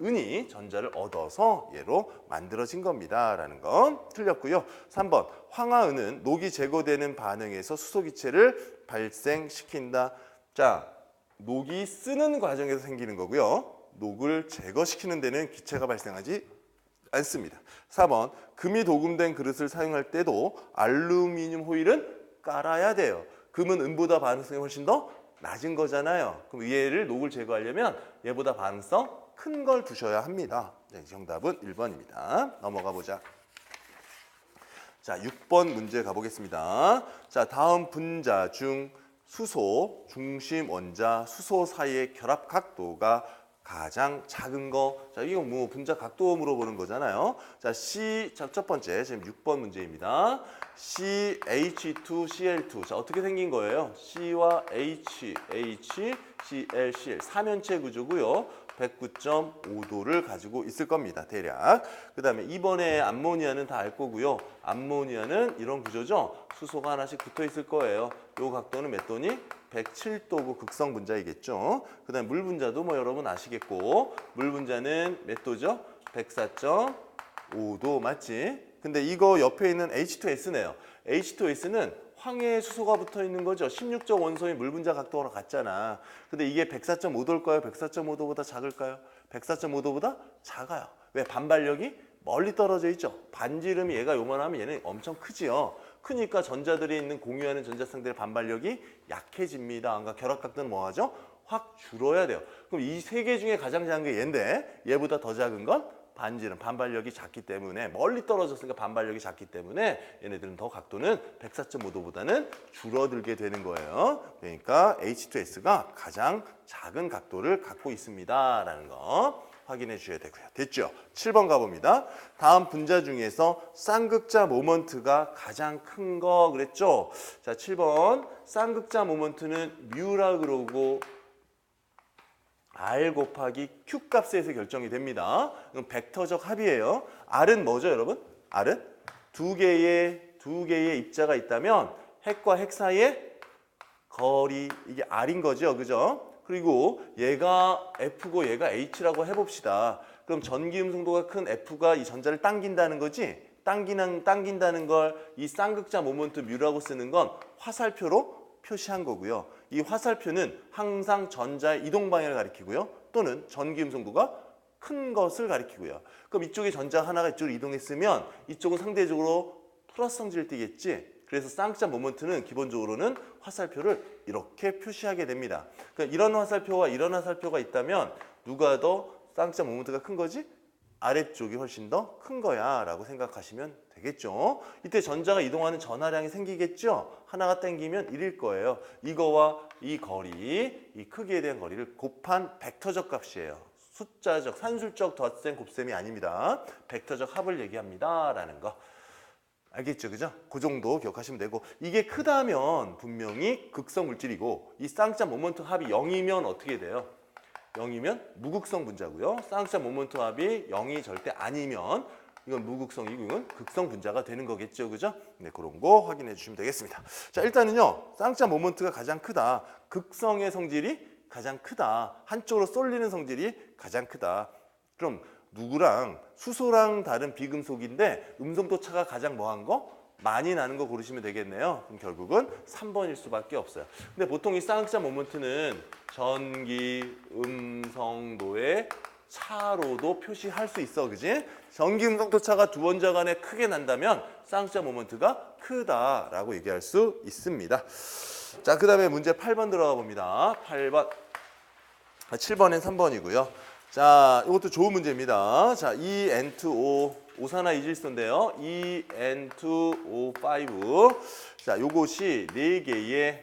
은이 전자를 얻어서 얘로 만들어진 겁니다. 라는 건 틀렸고요. 3번. 황화은은 녹이 제거되는 반응에서 수소기체를 발생시킨다. 자, 녹이 쓰는 과정에서 생기는 거고요. 녹을 제거시키는 데는 기체가 발생하지 않습니다. 4번. 금이 도금된 그릇을 사용할 때도 알루미늄 호일은 깔아야 돼요. 금은 은보다 반응성이 훨씬 더 낮은 거잖아요. 그럼 얘를 녹을 제거하려면 얘보다 반응성 큰 걸 두셔야 합니다. 네, 정답은 1번입니다. 넘어가 보자. 자, 6번 문제 가보겠습니다. 자, 다음 분자 중 수소, 중심 원자, 수소 사이의 결합 각도가 가장 작은 거. 자, 이거 뭐 분자 각도 물어보는 거잖아요. 자, 첫 번째 지금 6번 문제입니다. CH2Cl2. 자, 어떻게 생긴 거예요? C와 HCl, 3연체 구조고요. 109.5도를 가지고 있을 겁니다. 대략. 그 다음에 이번에 암모니아는 다 알 거고요. 암모니아는 이런 구조죠. 수소가 하나씩 붙어 있을 거예요. 요 각도는 몇 도니? 107도고 극성 분자이겠죠. 그 다음에 물 분자도 뭐 여러분 아시겠고, 물 분자는 몇 도죠? 104.5도 맞지? 근데 이거 옆에 있는 H2S네요. H2S는 황해에 수소가 붙어 있는 거죠. 16적 원소의 물 분자 각도가 같잖아. 근데 이게 104.5도일까요? 104.5도보다 작을까요? 104.5도보다 작아요. 왜? 반발력이 멀리 떨어져 있죠. 반지름이 얘가 요만하면 얘는 엄청 크지요. 크니까 전자들이 있는 공유하는 전자쌍들의 반발력이 약해집니다. 그러니까 결합 각도는 뭐 하죠? 확 줄어야 돼요. 그럼 이 세 개 중에 가장 작은 게 얘인데 얘보다 더 작은 건 반지름, 반발력이 작기 때문에 멀리 떨어졌으니까 반발력이 작기 때문에 얘네들은 더 각도는 104.5도보다는 줄어들게 되는 거예요. 그러니까 H2S가 가장 작은 각도를 갖고 있습니다. 라는 거 확인해 주셔야 되고요. 됐죠? 7번 가봅니다. 다음 분자 중에서 쌍극자 모먼트가 가장 큰 거 그랬죠? 자, 7번 쌍극자 모먼트는 뮤라 그러고 R 곱하기 Q 값에서 결정이 됩니다. 이건 벡터적 합이에요. R은 뭐죠, 여러분? R은 두 개의 입자가 있다면 핵과 핵 사이의 거리, 이게 R인 거죠, 그죠? 그리고 얘가 F고 얘가 H라고 해봅시다. 그럼 전기음 성도가 큰 F가 이 전자를 당긴다는 거지? 당긴다는 걸 이 쌍극자 모먼트 뮤라고 쓰는 건 화살표로 표시한 거고요. 이 화살표는 항상 전자의 이동 방향을 가리키고요. 또는 전기음 성도가 큰 것을 가리키고요. 그럼 이쪽에 전자 하나가 이쪽으로 이동했으면 이쪽은 상대적으로 플러스 성질을 띠겠지. 그래서 쌍극자 모먼트는 기본적으로는 화살표를 이렇게 표시하게 됩니다. 그러니까 이런 화살표와 이런 화살표가 있다면 누가 더 쌍극자 모먼트가 큰 거지? 아래쪽이 훨씬 더 큰 거야 라고 생각하시면 되겠죠. 이때 전자가 이동하는 전하량이 생기겠죠. 하나가 땡기면 1일 거예요. 이거와 이 거리, 이 크기에 대한 거리를 곱한 벡터적 값이에요. 숫자적, 산술적 덧셈 곱셈이 아닙니다. 벡터적 합을 얘기합니다 라는 거. 알겠죠? 그죠? 그 정도 기억하시면 되고, 이게 크다면 분명히 극성 물질이고 이 쌍극자 모먼트 합이 0이면 어떻게 돼요? 0이면 무극성 분자고요. 쌍극자 모먼트 합이 0이 절대 아니면 이건 무극성이고 이건 극성 분자가 되는 거겠죠. 그죠? 네, 그런 거 확인해 주시면 되겠습니다. 자, 일단은요. 쌍극자 모먼트가 가장 크다. 극성의 성질이 가장 크다. 한쪽으로 쏠리는 성질이 가장 크다. 그럼 누구랑 수소랑 다른 비금속인데 음성도 차가 가장 뭐한 거? 많이 나는 거 고르시면 되겠네요. 그럼 결국은 3번일 수밖에 없어요. 근데 보통 이 쌍극자 모먼트는 전기, 음성도의 차로도 표시할 수 있어. 그지? 전기, 음성도 차가 두 원자 간에 크게 난다면 쌍극자 모먼트가 크다라고 얘기할 수 있습니다. 자, 그 다음에 문제 8번 들어가 봅니다. 8번. 7번엔 3번이고요. 자, 이것도 좋은 문제입니다. 자, EN2O 오산화 이질소인데요. EN2O5. 자, 요것이 4개의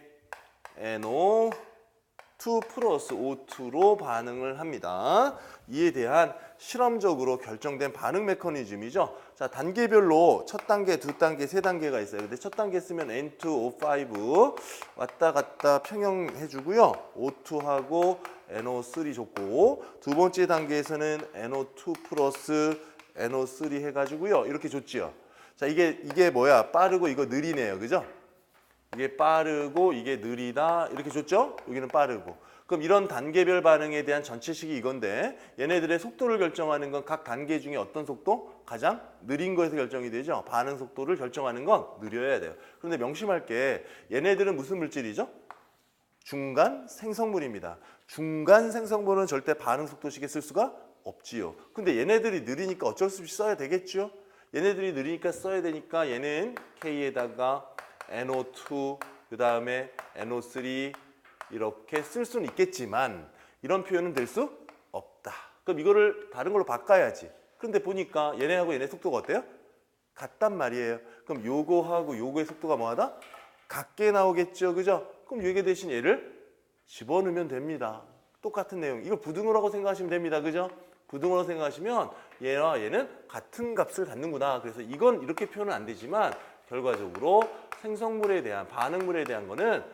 NO2 플러스 O2로 반응을 합니다. 이에 대한 실험적으로 결정된 반응 메커니즘이죠. 자, 단계별로 첫 단계, 두 단계, 세 단계가 있어요. 근데 첫 단계 쓰면 N2O5 왔다 갔다 평형해 주고요. O2하고 NO3 줬고, 두 번째 단계에서는 NO2 플러스 NO3 해가지고요. 이렇게 줬지요. 자, 이게 뭐야? 빠르고 이거 느리네요. 그죠? 이게 빠르고 이게 느리다. 이렇게 줬죠? 여기는 빠르고. 그럼 이런 단계별 반응에 대한 전체식이 이건데, 얘네들의 속도를 결정하는 건 각 단계 중에 어떤 속도? 가장 느린 거에서 결정이 되죠. 반응 속도를 결정하는 건 느려야 돼요. 그런데 명심할 게 얘네들은 무슨 물질이죠? 중간 생성물입니다. 중간 생성물은 절대 반응 속도식에 쓸 수가 없지요. 근데 얘네들이 느리니까 어쩔 수 없이 써야 되겠죠. 얘네들이 느리니까 써야 되니까 얘는 K에다가 NO2 그 다음에 NO3 이렇게 쓸 수는 있겠지만 이런 표현은 될 수 없다. 그럼 이거를 다른 걸로 바꿔야지. 그런데 보니까 얘네하고 얘네 속도가 어때요? 같단 말이에요. 그럼 요거하고 요거의 속도가 뭐하다? 같게 나오겠죠. 그죠? 그럼 얘 대신 얘를 집어넣으면 됩니다. 똑같은 내용. 이걸 부등호라고 생각하시면 됩니다. 그죠? 부등호라고 생각하시면 얘와 얘는 같은 값을 갖는구나. 그래서 이건 이렇게 표현은 안 되지만 결과적으로 생성물에 대한 반응물에 대한 거는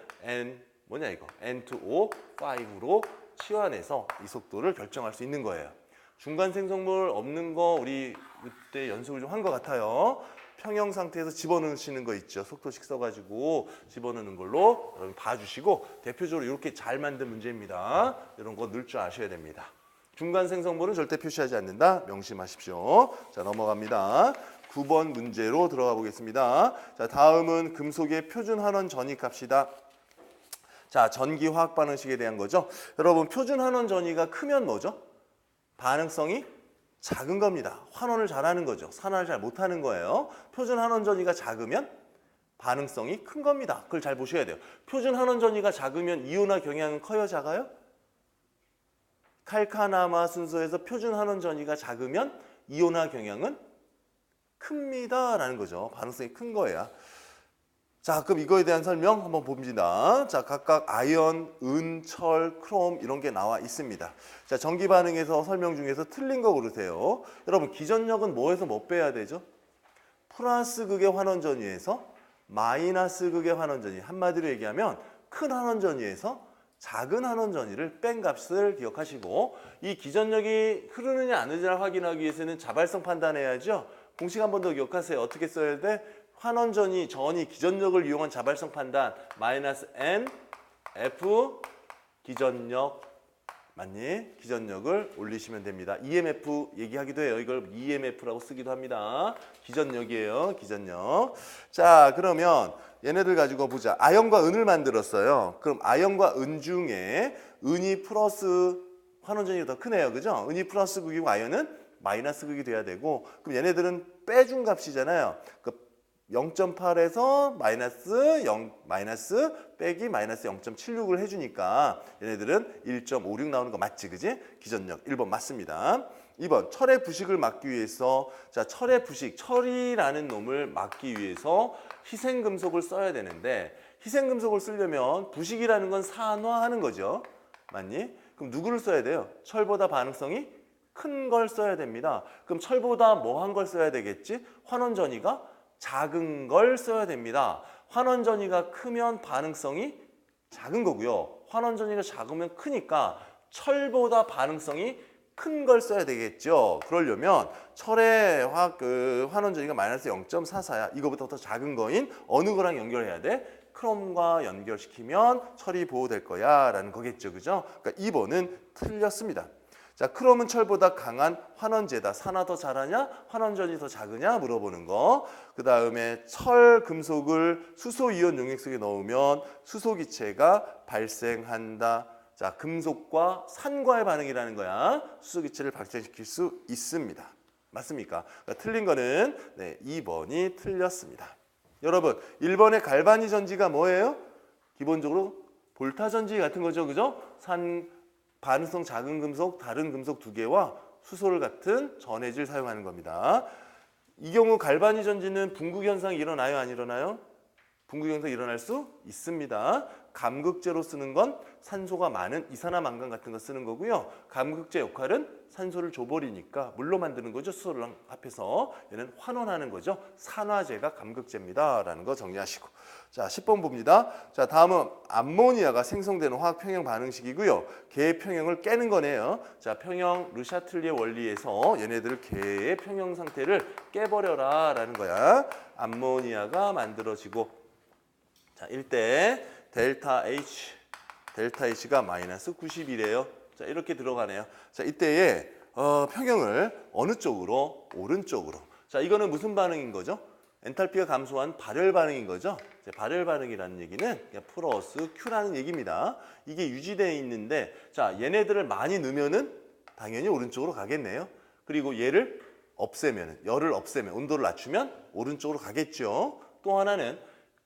N2O5로 치환해서 이 속도를 결정할 수 있는 거예요. 중간 생성물 없는 거 우리 그때 연습을 좀 한 것 같아요. 평형 상태에서 집어넣으시는 거 있죠. 속도식 써가지고 집어넣는 걸로 여러분 봐주시고 대표적으로 이렇게 잘 만든 문제입니다. 이런 거 넣을 줄 아셔야 됩니다. 중간 생성물은 절대 표시하지 않는다. 명심하십시오. 자, 넘어갑니다. 9번 문제로 들어가 보겠습니다. 자, 다음은 금속의 표준 환원 전이값이다. 자, 전기 화학 반응식에 대한 거죠. 여러분, 표준 환원 전이가 크면 뭐죠? 반응성이 작은 겁니다. 환원을 잘하는 거죠. 산화를 잘 못하는 거예요. 표준 환원 전이가 작으면 반응성이 큰 겁니다. 그걸 잘 보셔야 돼요. 표준 환원 전이가 작으면 이온화 경향은 커요, 작아요? 칼카나마 순서에서 표준 환원 전이가 작으면 이온화 경향은 큽니다 라는 거죠. 반응성이 큰 거예요. 자, 그럼 이거에 대한 설명 한번 봅니다. 자, 각각 아연, 은, 철, 크롬 이런 게 나와 있습니다. 자, 전기 반응에서 설명 중에서 틀린 거 고르세요. 여러분, 기전력은 뭐에서 뭐 빼야 되죠? 플러스 극의 환원전위에서 마이너스 극의 환원전위. 한마디로 얘기하면 큰 환원전위에서 작은 환원전위를 뺀 값을 기억하시고, 이 기전력이 흐르느냐 안 흐르느냐 확인하기 위해서는 자발성 판단해야죠. 공식 한 번 더 기억하세요. 어떻게 써야 돼? 환원전이 전이 기전력을 이용한 자발성 판단 마이너스 N F 기전력 맞니? 기전력을 올리시면 됩니다. EMF 얘기하기도 해요. 이걸 EMF라고 쓰기도 합니다. 기전력이에요. 기전력. 자, 그러면 얘네들 가지고 보자. 아연과 은을 만들었어요. 그럼 아연과 은 중에 은이 플러스 환원전이 더 크네요. 그죠? 은이 플러스 극이고 아연은 마이너스 극이 돼야 되고, 그럼 얘네들은 빼준 값이잖아요. 0.8에서 마이너스 빼기 마이너스 0.76을 해주니까 얘네들은 1.56 나오는 거 맞지, 그지? 기전력 1번 맞습니다. 2번 철의 부식을 막기 위해서, 자, 철의 부식, 철이라는 놈을 막기 위해서 희생금속을 써야 되는데, 희생금속을 쓰려면 부식이라는 건 산화하는 거죠. 맞니? 그럼 누구를 써야 돼요? 철보다 반응성이 큰 걸 써야 됩니다. 그럼 철보다 뭐한 걸 써야 되겠지? 환원전이가 작은 걸 써야 됩니다. 환원전이가 크면 반응성이 작은 거고요. 환원전이가 작으면 크니까 철보다 반응성이 큰 걸 써야 되겠죠. 그러려면 철의 환원전이가 마이너스 0.44야. 이거보다 더 작은 거인 어느 거랑 연결해야 돼? 크롬과 연결시키면 철이 보호될 거야 라는 거겠죠. 그죠? 그러니까 2번은 틀렸습니다. 자, 크롬은 철보다 강한 환원제다. 산화 더 잘하냐? 환원전이 더 작으냐? 물어보는 거. 그 다음에 철, 금속을 수소이온 용액 속에 넣으면 수소기체가 발생한다. 자, 금속과 산과의 반응이라는 거야. 수소기체를 발생시킬 수 있습니다. 맞습니까? 그러니까 틀린 거는 2번이 틀렸습니다. 여러분, 1번의 갈바니 전지가 뭐예요? 기본적으로 볼타 전지 같은 거죠. 그죠? 반응성 작은 금속, 다른 금속 두 개와 수소를 같은 전해질 사용하는 겁니다. 이 경우 갈바니 전지는 분극 현상이 일어나요? 안 일어나요? 분극 현상이 일어날 수 있습니다. 감극제로 쓰는 건 산소가 많은 이산화망간 같은 거 쓰는 거고요. 감극제 역할은 산소를 줘버리니까 물로 만드는 거죠. 수소를 합해서. 얘는 환원하는 거죠. 산화제가 감극제입니다. 라는 거 정리하시고. 자, 10번 봅니다. 자, 다음은 암모니아가 생성되는 화학 평형 반응식이고요. 개의 평형을 깨는 거네요. 자, 평형 르샤틀리에 원리에서 얘네들 개의 평형 상태를 깨버려라 라는 거야. 암모니아가 만들어지고, 자, 일대 델타 H가 마이너스 90이래요. 자, 이렇게 들어가네요. 자, 이때에 평형을 어느 쪽으로? 오른쪽으로. 자, 이거는 무슨 반응인 거죠? 엔탈피가 감소한 발열 반응인 거죠. 발열 반응이라는 얘기는 그냥 플러스 Q라는 얘기입니다. 이게 유지되어 있는데, 자, 얘네들을 많이 넣으면은 당연히 오른쪽으로 가겠네요. 그리고 얘를 없애면, 열을 없애면, 온도를 낮추면 오른쪽으로 가겠죠. 또 하나는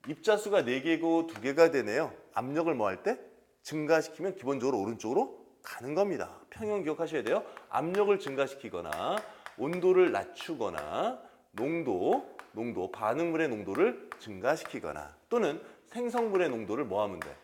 입자수가 4개고 2개가 되네요. 압력을 뭐 할 때? 증가시키면 기본적으로 오른쪽으로 가는 겁니다. 평형 기억하셔야 돼요. 압력을 증가시키거나 온도를 낮추거나 농도, 반응물의 농도를 증가시키거나 또는 생성물의 농도를 뭐 하면 돼?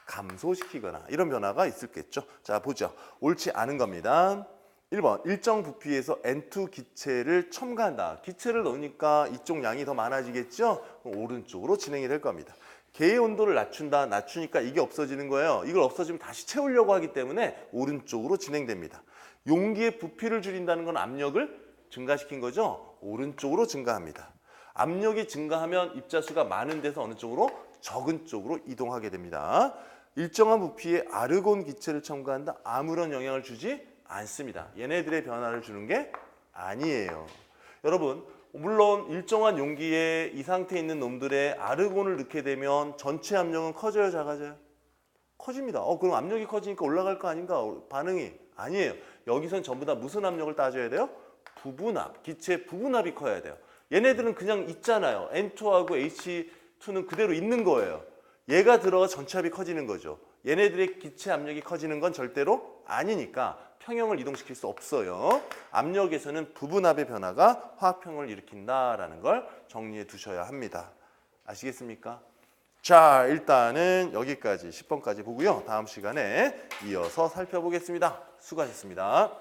감소시키거나 이런 변화가 있을겠죠. 자, 보죠. 옳지 않은 겁니다. 1번, 일정 부피에서 N2 기체를 첨가한다. 기체를 넣으니까 이쪽 양이 더 많아지겠죠? 그럼 오른쪽으로 진행이 될 겁니다. 개의 온도를 낮추니까 이게 없어지는 거예요. 이걸 없어지면 다시 채우려고 하기 때문에 오른쪽으로 진행됩니다. 용기의 부피를 줄인다는 건 압력을 증가시킨 거죠? 오른쪽으로 증가합니다. 압력이 증가하면 입자수가 많은 데서 어느 쪽으로? 적은 쪽으로 이동하게 됩니다. 일정한 부피에 아르곤 기체를 첨가한다. 아무런 영향을 주지 않습니다. 얘네들의 변화를 주는 게 아니에요. 여러분, 물론 일정한 용기에 이 상태에 있는 놈들의 아르곤을 넣게 되면 전체 압력은 커져요, 작아져요? 커집니다. 그럼 압력이 커지니까 올라갈 거 아닌가? 반응이 아니에요. 여기선 전부 다 무슨 압력을 따져야 돼요? 부분압, 기체 부분압이 커야 돼요. 얘네들은 그냥 있잖아요. N2하고 H2는 그대로 있는 거예요. 얘가 들어가 전체 압이 커지는 거죠. 얘네들의 기체 압력이 커지는 건 절대로 아니니까 평형을 이동시킬 수 없어요. 압력에서는 부분압의 변화가 화학평형을 일으킨다라는 걸 정리해 두셔야 합니다. 아시겠습니까? 자, 일단은 여기까지 10번까지 보고요. 다음 시간에 이어서 살펴보겠습니다. 수고하셨습니다.